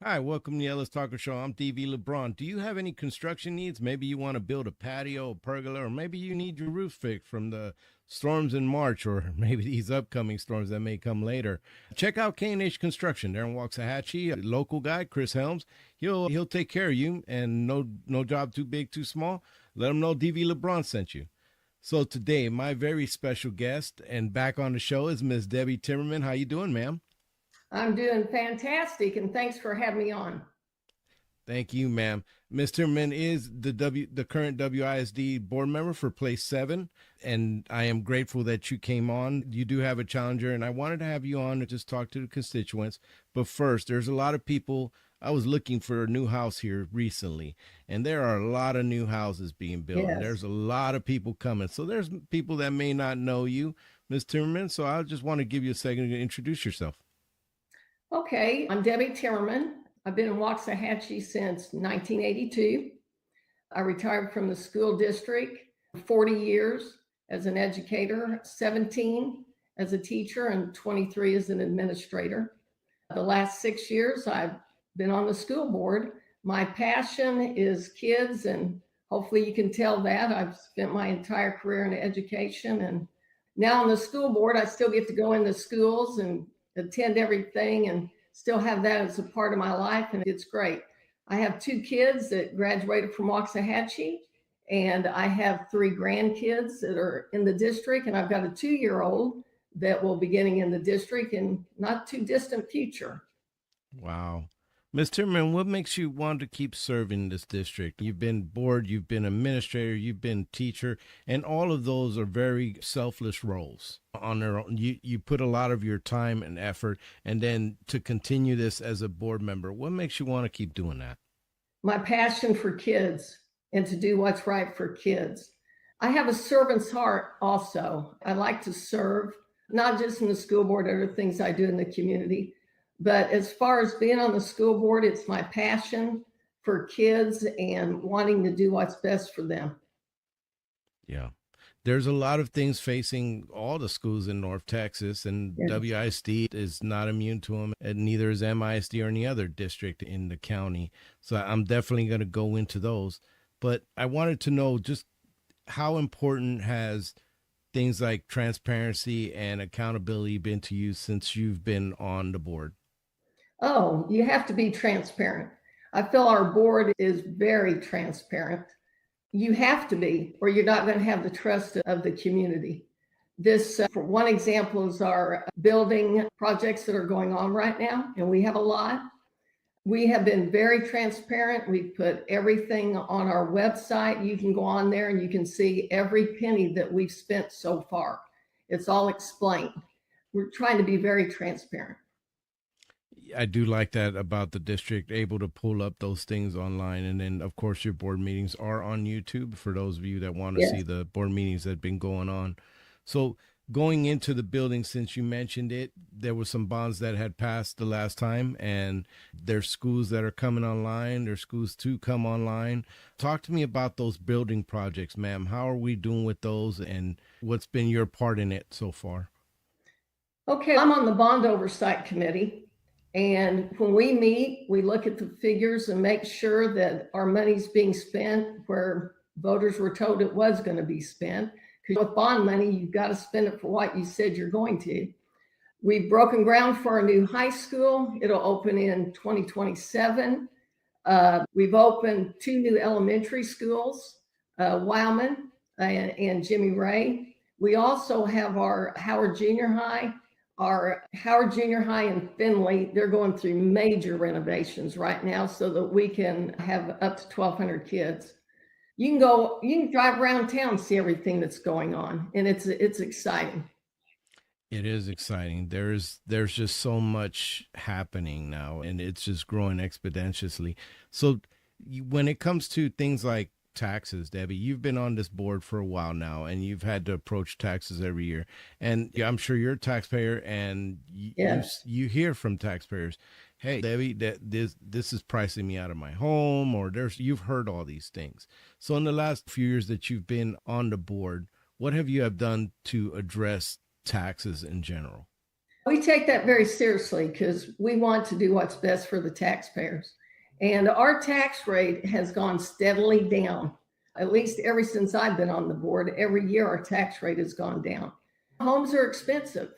Hi, welcome to the Ellis Talker Show. I'm DV LeBron. Do you have any construction needs? Maybe you want to build a patio, a pergola, or maybe you need your roof fixed from the storms in March, or maybe these upcoming storms that may come later. Check out K&H Construction. They're in Waxahachie. A local guy, Chris Helms. He'll take care of you, and no job too big, too small. Let him know DV LeBron sent you. So today, my very special guest and back on the show is Miss Debbie Timmerman. How you doing, ma'am? I'm doing fantastic, and thanks for having me on. Thank you, ma'am. Mr. Min is the current WISD board member for Place 7, and I am grateful that you came on. You do have a challenger, and I wanted to have you on to just talk to the constituents. But first, there's a lot of people. I was looking for a new house here recently, and there are a lot of new houses being built, and Yes. there's a lot of people coming. So there's people that may not know you, Ms. Timmerman. So I just want to give you a second to introduce yourself. Okay, I'm Debbie Timmerman. I've been in Waxahachie since 1982. I retired from the school district 40 years as an educator, 17 as a teacher, and 23 as an administrator. The last 6 years, I've been on the school board. My passion is kids, and hopefully you can tell that. I've spent my entire career in education, and now on the school board, I still get to go into schools and attend everything and still have that as a part of my life, and it's great. I have two kids that graduated from Waxahachie, and I have three grandkids that are in the district, and I've got a 2-year-old that will be getting in the district in not too distant future. Wow. Mr. Timmerman, what makes you want to keep serving this district? You've been board, you've been administrator, you've been teacher, and all of those are very selfless roles on their own. You put a lot of your time and effort, and then to continue this as a board member, what makes you want to keep doing that? My passion for kids and to do what's right for kids. I have a servant's heart also. I like to serve, not just in the school board, other things I do in the community. But as far as being on the school board, it's my passion for kids and wanting to do what's best for them. Yeah. There's a lot of things facing all the schools in North Texas, and Yeah. WISD is not immune to them, and neither is MISD or any other district in the county. So I'm definitely going to go into those. But I wanted to know just how important has things like transparency and accountability been to you since you've been on the board? Oh, you have to be transparent. I feel our board is very transparent. You have to be, or you're not going to have the trust of the community. This, for one example, is our building projects that are going on right now, and we have a lot. We have been very transparent. We put everything on our website. You can go on there and you can see every penny that we've spent so far. It's all explained. We're trying to be very transparent. I do like that about the district, able to pull up those things online. And then, of course, your board meetings are on YouTube for those of you that want to see Yes. the board meetings that have been going on. So, going into the building, since you mentioned it, there were some bonds that had passed the last time, and there's schools that are coming online. There's schools to come online. Talk to me about those building projects, ma'am. How are we doing with those, and what's been your part in it so far? Okay, I'm on the bond oversight committee. And when we meet, we look at the figures and make sure that our money's being spent where voters were told it was going to be spent. Because with bond money, you've got to spend it for what you said you're going to. We've broken ground for a new high school. It'll open in 2027. We've opened two new elementary schools, Wildman and Jimmy Ray. We also have our Howard Junior High. Our Howard Junior High in Findlay, they're going through major renovations right now so that we can have up to 1,200 kids. You can drive around town, see everything that's going on, and it's exciting. It is exciting. There's just so much happening now, and it's just growing exponentially. So, when it comes to things like taxes, Debbie, you've been on this board for a while now, and you've had to approach taxes every year. And yeah, I'm sure you're a taxpayer, and Yes. you hear from taxpayers, "Hey, Debbie, this is pricing me out of my home," or there's you've heard all these things. So, in the last few years that you've been on the board, what have you have done to address taxes in general? We take that very seriously because we want to do what's best for the taxpayers. And our tax rate has gone steadily down. At least ever since I've been on the board, every year our tax rate has gone down. Homes are expensive.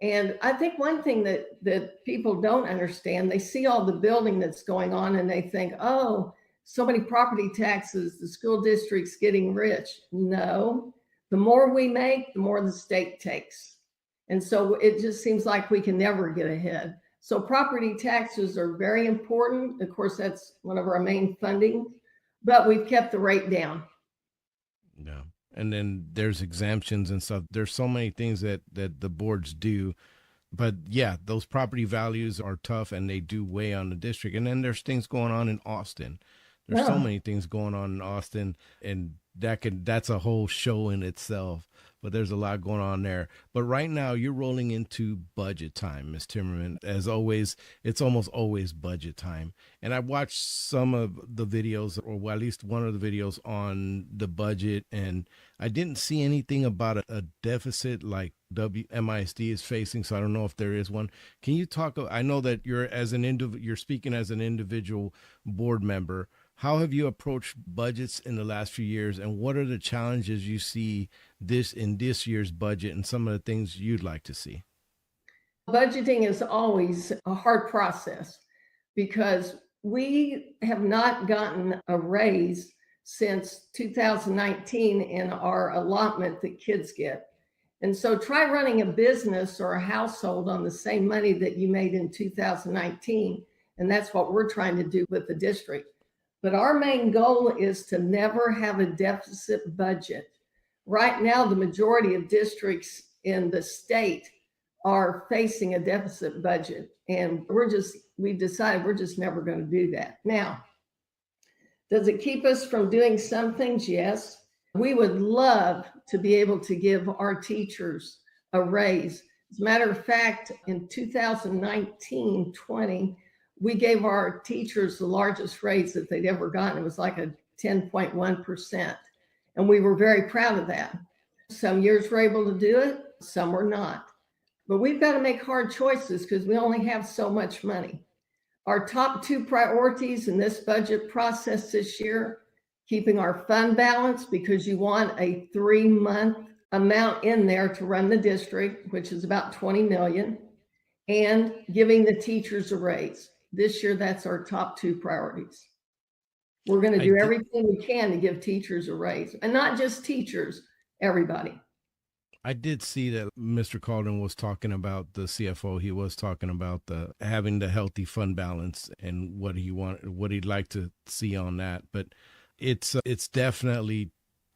And I think one thing that people don't understand, they see all the building that's going on and they think, oh, so many property taxes, the school district's getting rich. No, the more we make, the more the state takes. And so it just seems like we can never get ahead. So property taxes are very important. Of course, that's one of our main funding, but we've kept the rate down. Yeah. And then there's exemptions and stuff. There's so many things that the boards do. But yeah, those property values are tough and they do weigh on the district. And then there's things going on in Austin. There's so many things going on in Austin, and that's a whole show in itself. But there's a lot going on there. But right now you're rolling into budget time, Ms. Timmermann. As always, it's almost always budget time. And I watched some of the videos, or at least one of the videos on the budget, and I didn't see anything about a deficit like WISD is facing. So I don't know if there is one. Can you talk? I know that you're speaking as an individual board member. How have you approached budgets in the last few years, and what are the challenges you see in this year's budget and some of the things you'd like to see? Budgeting is always a hard process because we have not gotten a raise since 2019 in our allotment that kids get. And so try running a business or a household on the same money that you made in 2019. And that's what we're trying to do with the district. But our main goal is to never have a deficit budget. Right now, the majority of districts in the state are facing a deficit budget. And we've decided we're just never going to do that. Now, does it keep us from doing some things? Yes. We would love to be able to give our teachers a raise. As a matter of fact, in 2019-20, we gave our teachers the largest raise that they'd ever gotten. It was like a 10.1%. And we were very proud of that. Some years we're able to do it, some were not. But we've got to make hard choices because we only have so much money. Our top two priorities in this budget process this year, keeping our fund balance, because you want a 3-month amount in there to run the district, which is about 20 million, and giving the teachers a raise. This year, that's our top two priorities. We're going to do everything we can to give teachers a raise, and not just teachers, everybody. I did see that Mr. Calden was talking about, the CFO. He was talking about having the healthy fund balance and what he'd like to see on that. But it's definitely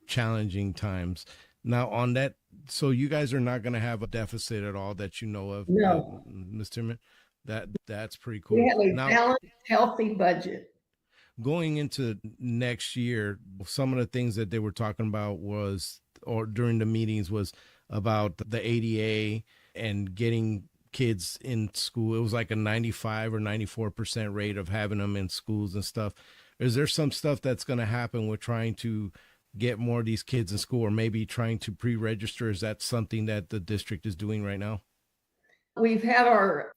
challenging times now on that. So you guys are not going to have a deficit at all that you know of, no, Mr. Timmermann? That's pretty cool. We have a balanced, healthy budget. Going into next year, some of the things that they were talking about during the meetings was about the ADA and getting kids in school. It was like a 95 or 94% rate of having them in schools and stuff. Is there some stuff that's going to happen with trying to get more of these kids in school, or maybe trying to pre-register? Is that something that the district is doing right now? We've had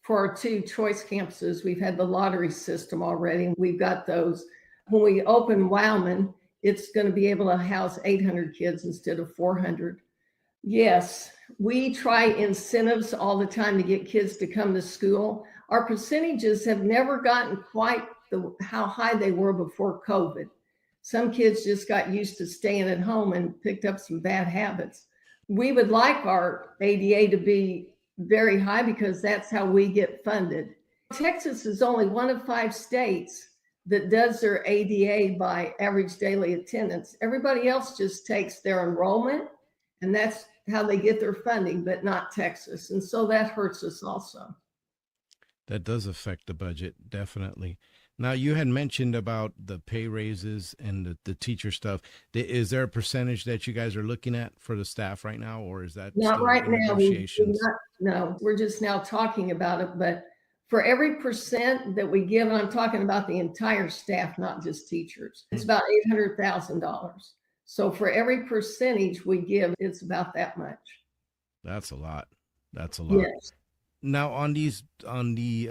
for our 2 choice campuses, we've had the lottery system already. We've got those. When we open Wildman, it's going to be able to house 800 kids instead of 400. Yes, we try incentives all the time to get kids to come to school. Our percentages have never gotten quite how high they were before COVID. Some kids just got used to staying at home and picked up some bad habits. We would like our ADA to be very high because that's how we get funded. Texas is only one of 5 states that does their ADA by average daily attendance. Everybody else just takes their enrollment, and that's how they get their funding, but not Texas. And so that hurts us also. That does affect the budget, definitely. Now, you had mentioned about the pay raises and the teacher stuff. Is there a percentage that you guys are looking at for the staff right now, or is that not still right in now? Negotiations? No, we're just now talking about it. But for every percent that we give, and I'm talking about the entire staff, not just teachers, it's about $800,000. So for every percentage we give, it's about that much. That's a lot. That's a lot. Yes. Now on the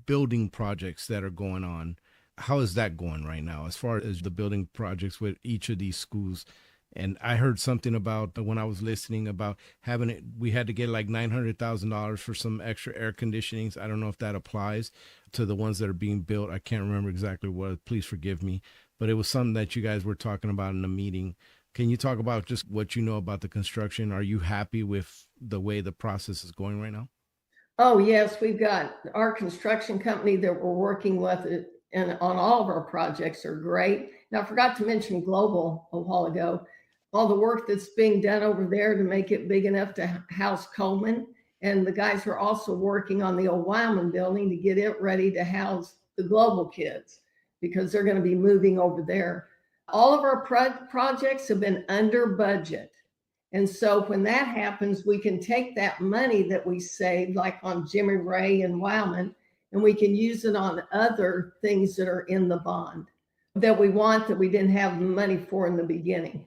building projects that are going on, how is that going right now as far as the building projects with each of these schools? And I heard something about when I was listening about having it, we had to get like $900,000 for some extra air conditionings. I don't know if that applies to the ones that are being built. I can't remember exactly what. Please forgive me, but it was something that you guys were talking about in the meeting. Can you talk about just what you know about the construction? Are you happy with the way the process is going right now? Oh, yes, we've got our construction company that we're working with, and on all of our projects are great. Now, I forgot to mention Global a while ago. All the work that's being done over there to make it big enough to house Coleman. And the guys are also working on the old Wyman building to get it ready to house the Global kids because they're going to be moving over there. All of our projects have been under budget. And so when that happens, we can take that money that we saved, like on Jimmy Ray and Wyman, and we can use it on other things that are in the bond that we want that we didn't have money for in the beginning.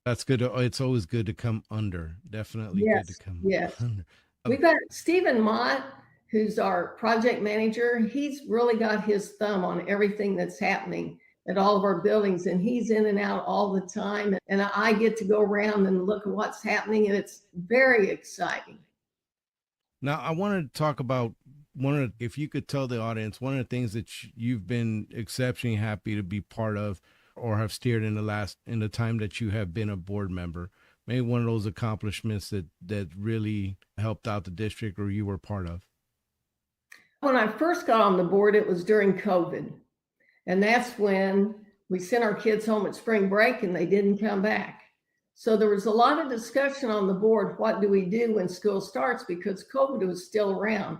That's good. It's always good to come under. Definitely good to Yes, come yes. under. We've got Stephen Mott, who's our project manager. He's really got his thumb on everything that's happening at all of our buildings, and he's in and out all the time. And I get to go around and look at what's happening, and it's very exciting. Now, I wanted to talk about if you could tell the audience, one of the things that you've been exceptionally happy to be part of or have steered in the time that you have been a board member, maybe one of those accomplishments that really helped out the district or you were part of. When I first got on the board, it was during COVID. And that's when we sent our kids home at spring break and they didn't come back. So there was a lot of discussion on the board. What do we do when school starts? Because COVID was still around.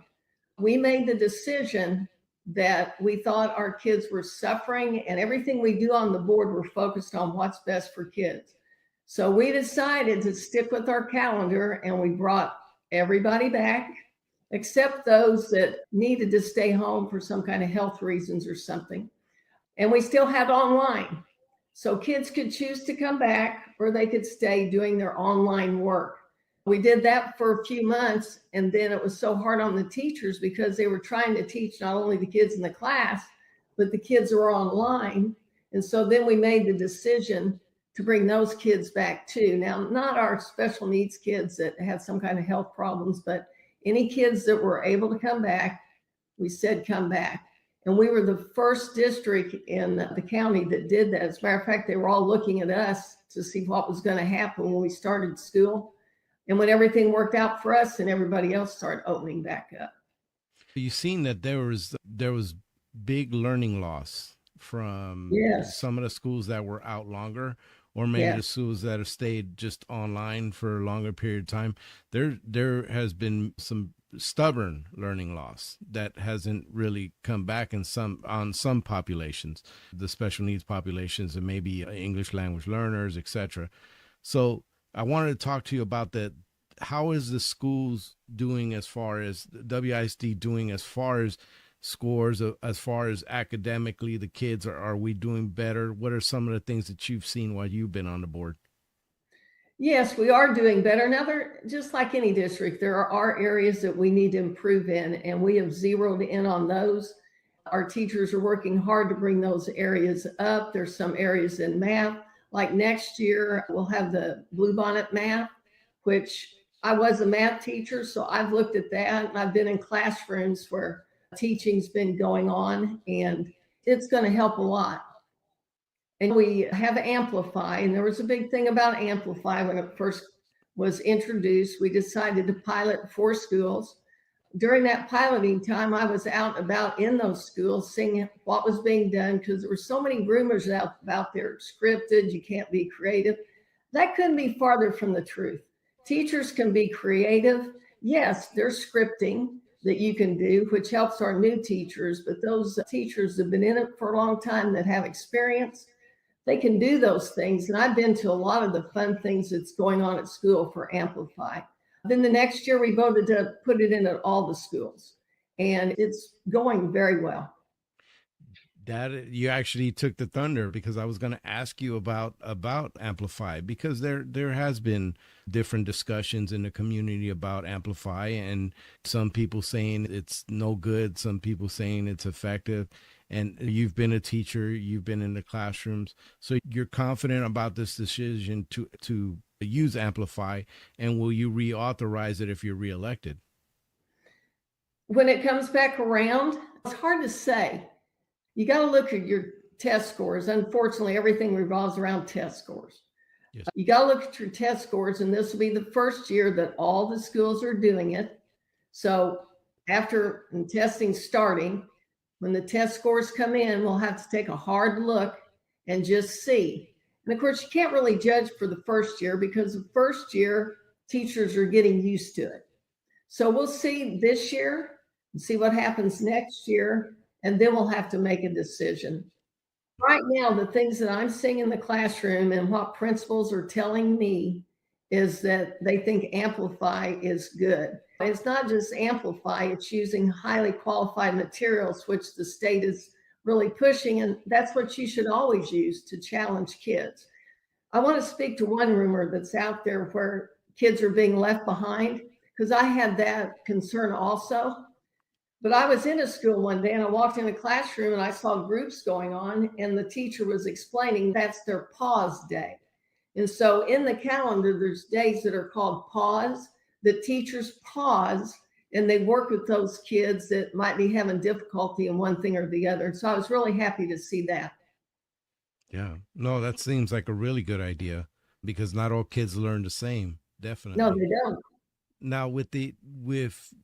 We made the decision that we thought our kids were suffering, and everything we do on the board, we're focused on what's best for kids. So we decided to stick with our calendar, and we brought everybody back except those that needed to stay home for some kind of health reasons or something. And we still had online. So kids could choose to come back or they could stay doing their online work. We did that for a few months, and then it was so hard on the teachers because they were trying to teach not only the kids in the class, but the kids were online. And so then we made the decision to bring those kids back too. Now, not our special needs kids that had some kind of health problems, but any kids that were able to come back, we said come back. And we were the first district in the county that did that. As a matter of fact, they were all looking at us to see what was going to happen when we started school. And when everything worked out for us and everybody else started opening back up. You've seen that there was big learning loss from some of the schools that were out longer, or maybe the schools that have stayed just online for a longer period of time. There has been some stubborn learning loss that hasn't really come back on some populations, the special needs populations, and maybe English language learners, etc. So I wanted to talk to you about that. How is the schools doing as far as WISD doing as far as scores, as far as academically, the kids, are we doing better? What are some of the things that you've seen while you've been on the board? Yes, we are doing better. Now, just like any district, there are areas that we need to improve in, and we have zeroed in on those. Our teachers are working hard to bring those areas up. There's some areas in math, like next year, we'll have the Bluebonnet math, which I was a math teacher, so I've looked at that, and I've been in classrooms where teaching's been going on, and it's going to help a lot. And we have Amplify, and there was a big thing about Amplify when it first was introduced. We decided to pilot 4 schools. During that piloting time, I was out and about in those schools seeing what was being done, because there were so many rumors out there, scripted, you can't be creative. That couldn't be farther from the truth. Teachers can be creative. Yes, there's scripting that you can do, which helps our new teachers, but those teachers that have been in it for a long time that have experience, they can do those things. And I've been to a lot of the fun things that's going on at school for Amplify. Then the next year we voted to put it in at all the schools, and it's going very well. That you actually took the thunder, because I was going to ask you about Amplify, because there has been different discussions in the community about Amplify, and some people saying it's no good, some people saying it's effective. And you've been a teacher, you've been in the classrooms, so you're confident about this decision to use Amplify, and will you reauthorize it if you're reelected? When it comes back around, it's hard to say. You got to look at your test scores. Unfortunately, everything revolves around test scores. Yes. You got to look at your test scores, and this will be the first year that all the schools are doing it. So after testing starting, when the test scores come in, we'll have to take a hard look and just see. And of course, you can't really judge for the first year, because the first year teachers are getting used to it. So we'll see this year and see what happens next year, and then we'll have to make a decision. Right now, the things that I'm seeing in the classroom and what principals are telling me is that they think Amplify is good. It's not just Amplify, it's using highly qualified materials, which the state is really pushing, and that's what you should always use to challenge kids. I want to speak to one rumor that's out there where kids are being left behind, because I had that concern also. But I was in a school one day and I walked in a classroom and I saw groups going on, and the teacher was explaining that's their pause day. And so in the calendar, there's days that are called pause. The teachers pause and they work with those kids that might be having difficulty in one thing or the other. So I was really happy to see that. Yeah. No, that seems like a really good idea, because not all kids learn the same. Definitely. No, they don't. Now, with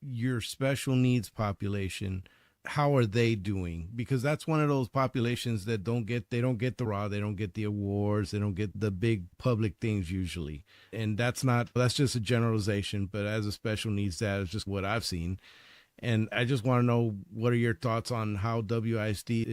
your special needs population, how are they doing? Because that's one of those populations that don't get the raw, they don't get the awards, they don't get the big public things usually. And that's just a generalization, but as a special needs dad, it's just what I've seen. And I just want to know, what are your thoughts on how WISD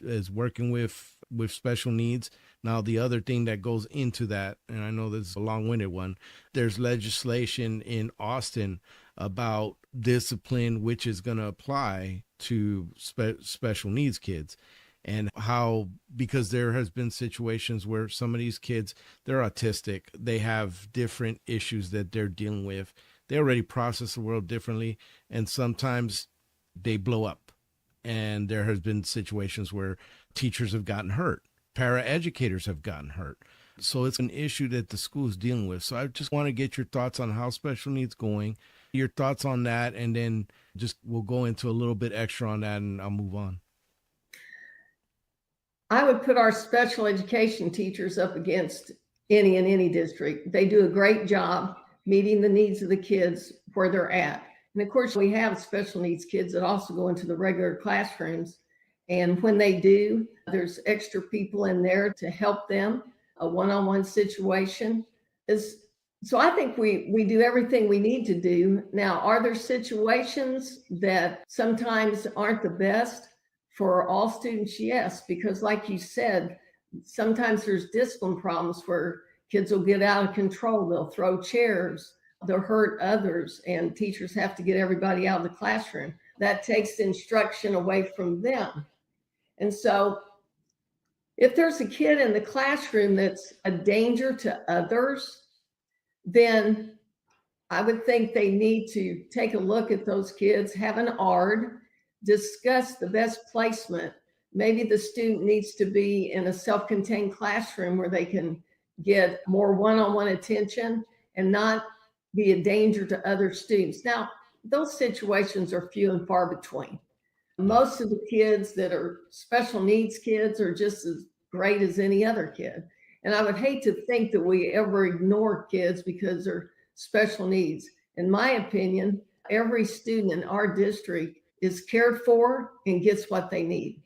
is working with special needs? Now, the other thing that goes into that, and I know this is a long-winded one, there's legislation in Austin about discipline, which is going to apply to special needs kids. And how, because there has been situations where some of these kids, they're autistic, they have different issues that they're dealing with. They already process the world differently, and sometimes they blow up. And there has been situations where teachers have gotten hurt, paraeducators have gotten hurt. So it's an issue that the school is dealing with. So I just want to get your thoughts on how special needs going, your thoughts on that, and then we'll go into a little bit extra on that, and I'll move on. I would put our special education teachers up against any district. They do a great job meeting the needs of the kids where they're at. And of course, we have special needs kids that also go into the regular classrooms. And when they do, there's extra people in there to help them. A one-on-one situation so I think we do everything we need to do. Now, are there situations that sometimes aren't the best for all students? Yes, because like you said, sometimes there's discipline problems where kids will get out of control. They'll throw chairs, they'll hurt others, and teachers have to get everybody out of the classroom. That takes the instruction away from them. And so if there's a kid in the classroom that's a danger to others, then I would think they need to take a look at those kids, have an ARD, discuss the best placement. Maybe the student needs to be in a self-contained classroom where they can get more one-on-one attention and not be a danger to other students. Now, those situations are few and far between. Most of the kids that are special needs kids are just as great as any other kid. And I would hate to think that we ever ignore kids because they're special needs. In my opinion, every student in our district is cared for and gets what they need.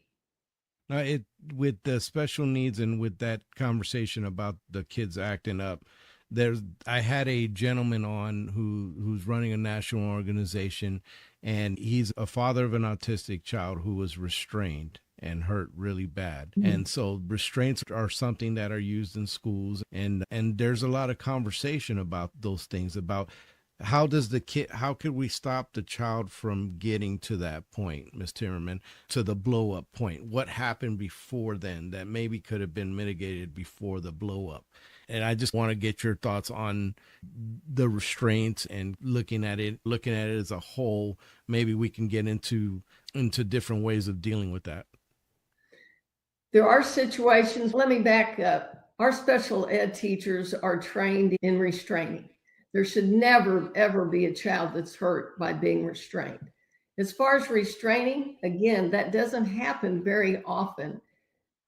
With the special needs and with that conversation about the kids acting up, I had a gentleman on who's running a national organization, and he's a father of an autistic child who was restrained and hurt really bad. Mm-hmm. And so restraints are something that are used in schools, and there's a lot of conversation about those things, about How could we stop the child from getting to that point, Miss Timmerman, to the blow up point? What happened before then that maybe could have been mitigated before the blow up? And I just want to get your thoughts on the restraints and looking at it as a whole. Maybe we can get into different ways of dealing with that. There are situations, let me back up. Our special ed teachers are trained in restraining. There should never, ever be a child that's hurt by being restrained. As far as restraining, again, that doesn't happen very often.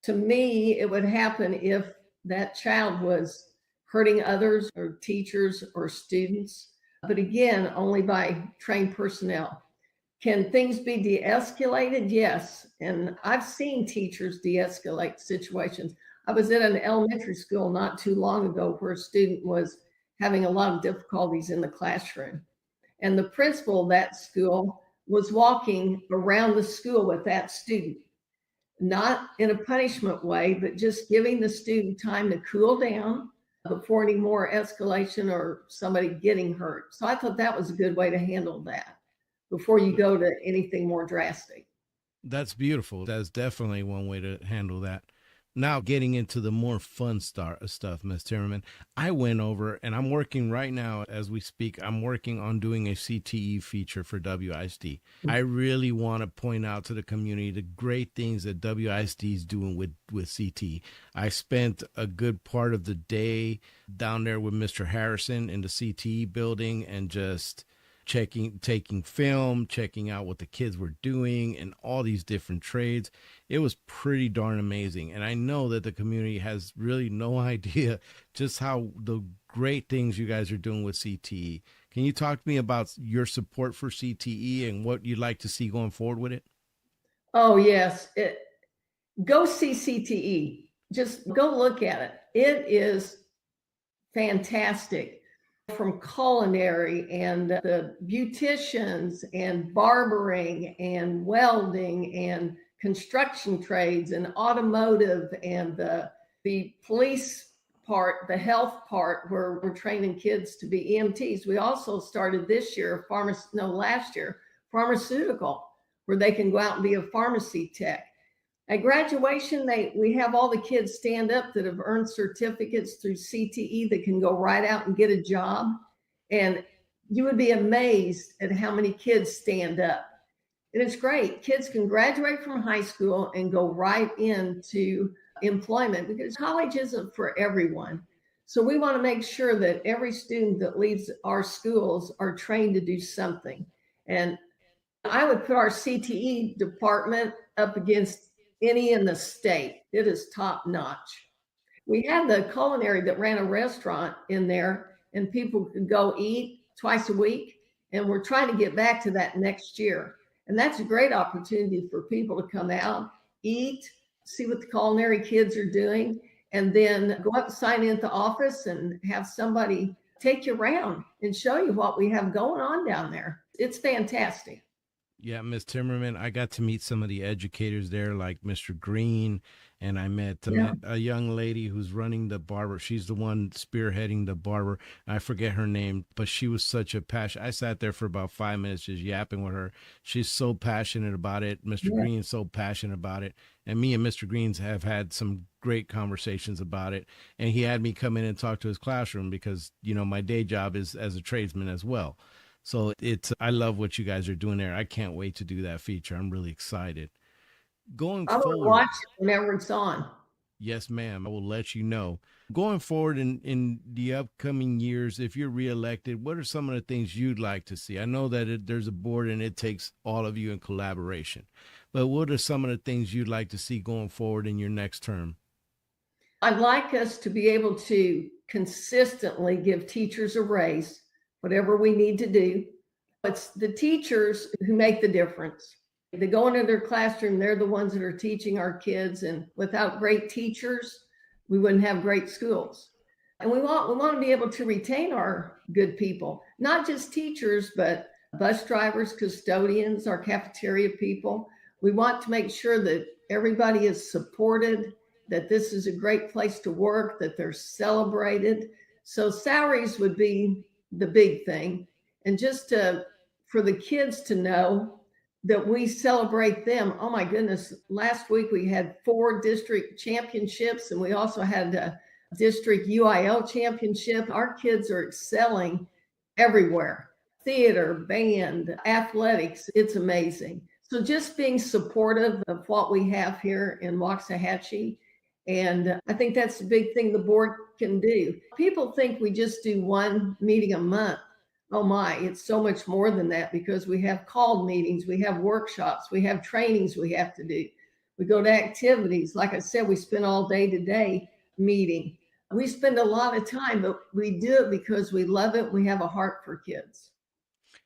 To me, it would happen if that child was hurting others or teachers or students, but again, only by trained personnel. Can things be de-escalated? Yes. And I've seen teachers de-escalate situations. I was at an elementary school not too long ago where a student was having a lot of difficulties in the classroom. And the principal of that school was walking around the school with that student, not in a punishment way, but just giving the student time to cool down before any more escalation or somebody getting hurt. So I thought that was a good way to handle that before you go to anything more drastic. That's beautiful. That's definitely one way to handle that. Now, getting into the more fun stuff, Ms. Timmerman, I went over and I'm working right now as we speak. I'm working on doing a CTE feature for WISD. I really want to point out to the community the great things that WISD is doing with CTE. I spent a good part of the day down there with Mr. Harrison in the CTE building and just taking film, checking out what the kids were doing and all these different trades. It was pretty darn amazing. And I know that the community has really no idea just how the great things you guys are doing with CTE. Can you talk to me about your support for CTE and what you'd like to see going forward with it? Oh, yes. Go see CTE. Just go look at it. It is fantastic. From culinary and the beauticians and barbering and welding and construction trades and automotive and the police part, the health part, where we're training kids to be EMTs. We also started this year, last year, pharmaceutical, where they can go out and be a pharmacy tech. At graduation, we have all the kids stand up that have earned certificates through CTE that can go right out and get a job. And you would be amazed at how many kids stand up. And it's great. Kids can graduate from high school and go right into employment because college isn't for everyone. So we want to make sure that every student that leaves our schools are trained to do something. And I would put our CTE department up against any in the state. It is top notch. We had the culinary that ran a restaurant in there and people could go eat twice a week. And we're trying to get back to that next year. And that's a great opportunity for people to come out, eat, see what the culinary kids are doing, and then go up and sign in at the office and have somebody take you around and show you what we have going on down there. It's fantastic. Yeah, Ms. Timmerman, I got to meet some of the educators there, like Mr. Green, and I met a young lady who's running the barber. She's the one spearheading the barber. I forget her name, but she was such a passion. I sat there for about 5 minutes just yapping with her. She's so passionate about it. Mr. Green's so passionate about it. And me and Mr. Green's have had some great conversations about it. And he had me come in and talk to his classroom because, you know, my day job is as a tradesman as well. So I love what you guys are doing there. I can't wait to do that feature. I'm really excited. Going I will forward, watch it whenever it's on. yes, ma'am. I will let you know. Going forward in the upcoming years, if you're reelected, what are some of the things you'd like to see? I know that there's a board and it takes all of you in collaboration. But what are some of the things you'd like to see going forward in your next term? I'd like us to be able to consistently give teachers a raise, whatever we need to do. It's the teachers who make the difference. They go into their classroom, they're the ones that are teaching our kids. And without great teachers, we wouldn't have great schools. And we want to be able to retain our good people, not just teachers, but bus drivers, custodians, our cafeteria people. We want to make sure that everybody is supported, that this is a great place to work, that they're celebrated. So salaries would be the big thing. And just for the kids to know that we celebrate them. Oh my goodness. Last week we had 4 district championships, and we also had a district UIL championship. Our kids are excelling everywhere: theater, band, athletics. It's amazing. So just being supportive of what we have here in Waxahachie. And I think that's the big thing the board can do. People think we just do one meeting a month. Oh my, it's so much more than that, because we have called meetings, we have workshops, we have trainings we have to do. We go to activities. Like I said, we spend all day today meeting. We spend a lot of time, but we do it because we love it. We have a heart for kids.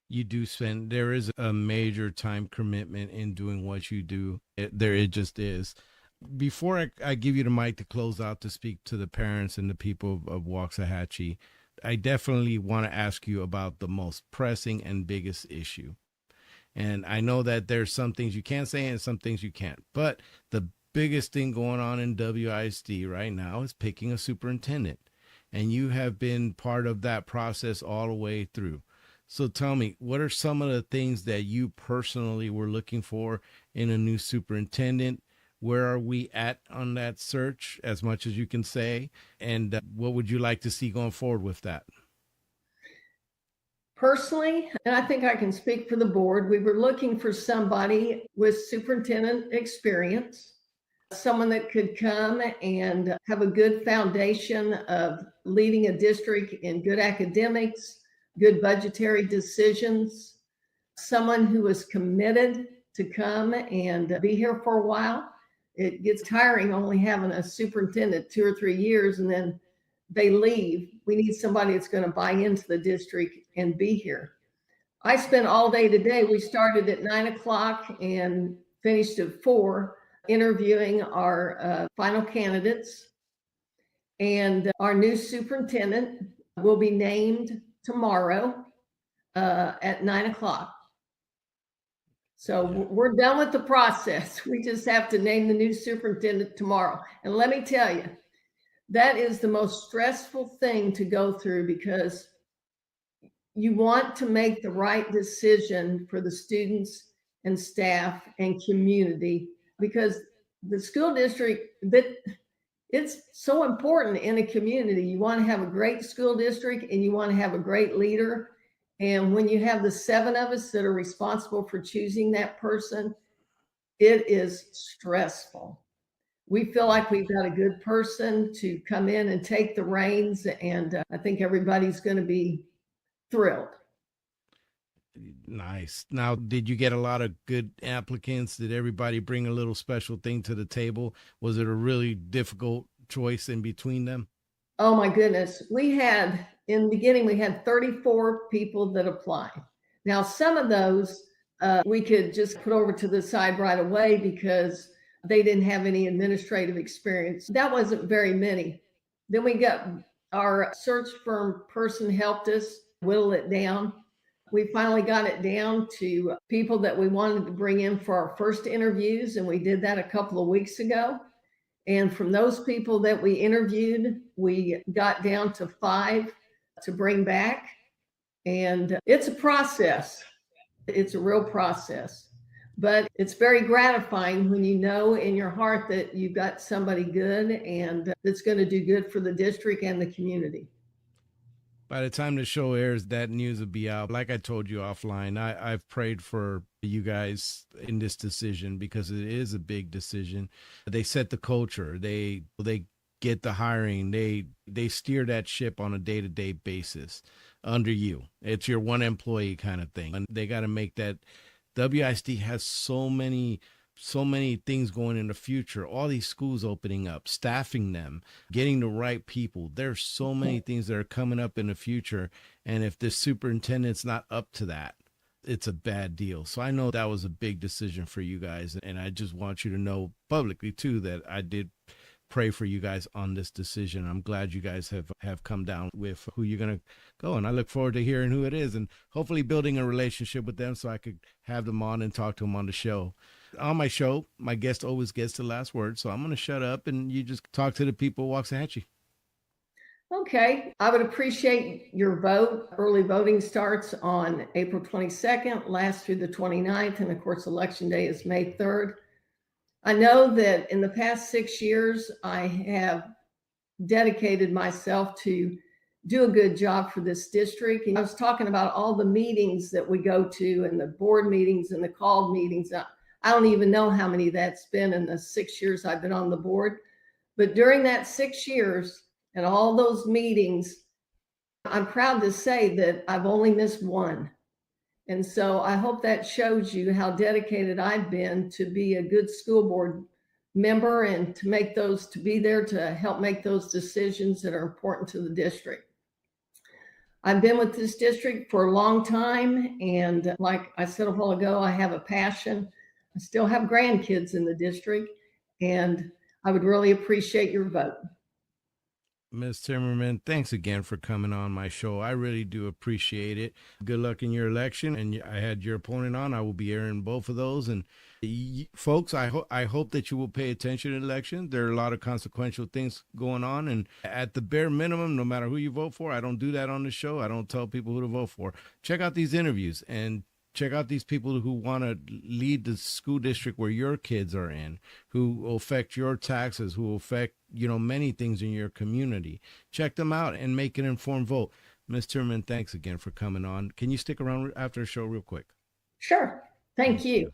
You do spend, there is a major time commitment in doing what you do. It just is. Before I give you the mic to close out to speak to the parents and the people of Waxahachie, I definitely want to ask you about the most pressing and biggest issue. And I know that there's some things you can say and some things you can't, but the biggest thing going on in WISD right now is picking a superintendent. And you have been part of that process all the way through. So tell me, what are some of the things that you personally were looking for in a new superintendent? Where are we at on that search, as much as you can say? And what would you like to see going forward with that? Personally, and I think I can speak for the board, we were looking for somebody with superintendent experience, someone that could come and have a good foundation of leading a district in good academics, good budgetary decisions, someone who was committed to come and be here for a while. It gets tiring only having a superintendent 2 or 3 years and then they leave. We need somebody that's going to buy into the district and be here. I spent all day today. We started at 9 o'clock and finished at 4, interviewing our final candidates. And our new superintendent will be named tomorrow at 9 o'clock. So we're done with the process. We just have to name the new superintendent tomorrow. And let me tell you, that is the most stressful thing to go through, because you want to make the right decision for the students and staff and community, because the school district, it's so important in a community. You want to have a great school district and you want to have a great leader. And when you have the 7 of us that are responsible for choosing that person, it is stressful. We feel like we've got a good person to come in and take the reins, and I think everybody's going to be thrilled. Nice. Now, did you get a lot of good applicants? Did everybody bring a little special thing to the table? Was it a really difficult choice in between them? Oh my goodness. In the beginning, we had 34 people that applied. Now, some of those we could just put over to the side right away because they didn't have any administrative experience. That wasn't very many. Then we got our search firm person helped us whittle it down. We finally got it down to people that we wanted to bring in for our first interviews, and we did that a couple of weeks ago. And from those people that we interviewed, we got down to 5 to bring back. And it's a process. It's a real process. But it's very gratifying when you know in your heart that you've got somebody good and that's going to do good for the district and the community. By the time the show airs, that news will be out. Like I told you offline, I've prayed for you guys in this decision because it is a big decision. They set the culture. They get the hiring. They steer that ship on a day-to-day basis under you. It's your one employee kind of thing. And they got to make that. WISD has so many things going in the future, all these schools opening up, staffing them, getting the right people. There's so many things that are coming up in the future. And if the superintendent's not up to that, it's a bad deal. So I know that was a big decision for you guys. And I just want you to know publicly too, that I did pray for you guys on this decision. I'm glad you guys have come down with who you're going to go. And I look forward to hearing who it is and hopefully building a relationship with them so I could have them on and talk to them on the show. On my show, my guest always gets the last word. So I'm going to shut up and you just talk to the people of Waxahachie. Okay, I would appreciate your vote. Early voting starts on April 22nd, lasts through the 29th, and of course, Election Day is May 3rd. I know that in the past 6 years, I have dedicated myself to do a good job for this district. And I was talking about all the meetings that we go to and the board meetings and the called meetings. I don't even know how many that's been in the 6 years I've been on the board. But during that 6 years and all those meetings, I'm proud to say that I've only missed one. And so I hope that shows you how dedicated I've been to be a good school board member and to be there to help make those decisions that are important to the district. I've been with this district for a long time. And like I said a while ago, I have a passion. I still have grandkids in the district, and I would really appreciate your vote. Ms. Timmerman, thanks again for coming on my show. I really do appreciate it. Good luck in your election. And I had your opponent on. I will be airing both of those. And folks, I hope that you will pay attention in elections. There are a lot of consequential things going on. And at the bare minimum, no matter who you vote for, I don't do that on the show. I don't tell people who to vote for. Check out these interviews and check out these people who want to lead the school district where your kids are in, who will affect your taxes, who will affect, many things in your community. Check them out and make an informed vote. Ms. Timmerman, thanks again for coming on. Can you stick around after the show real quick? Sure. Thank you.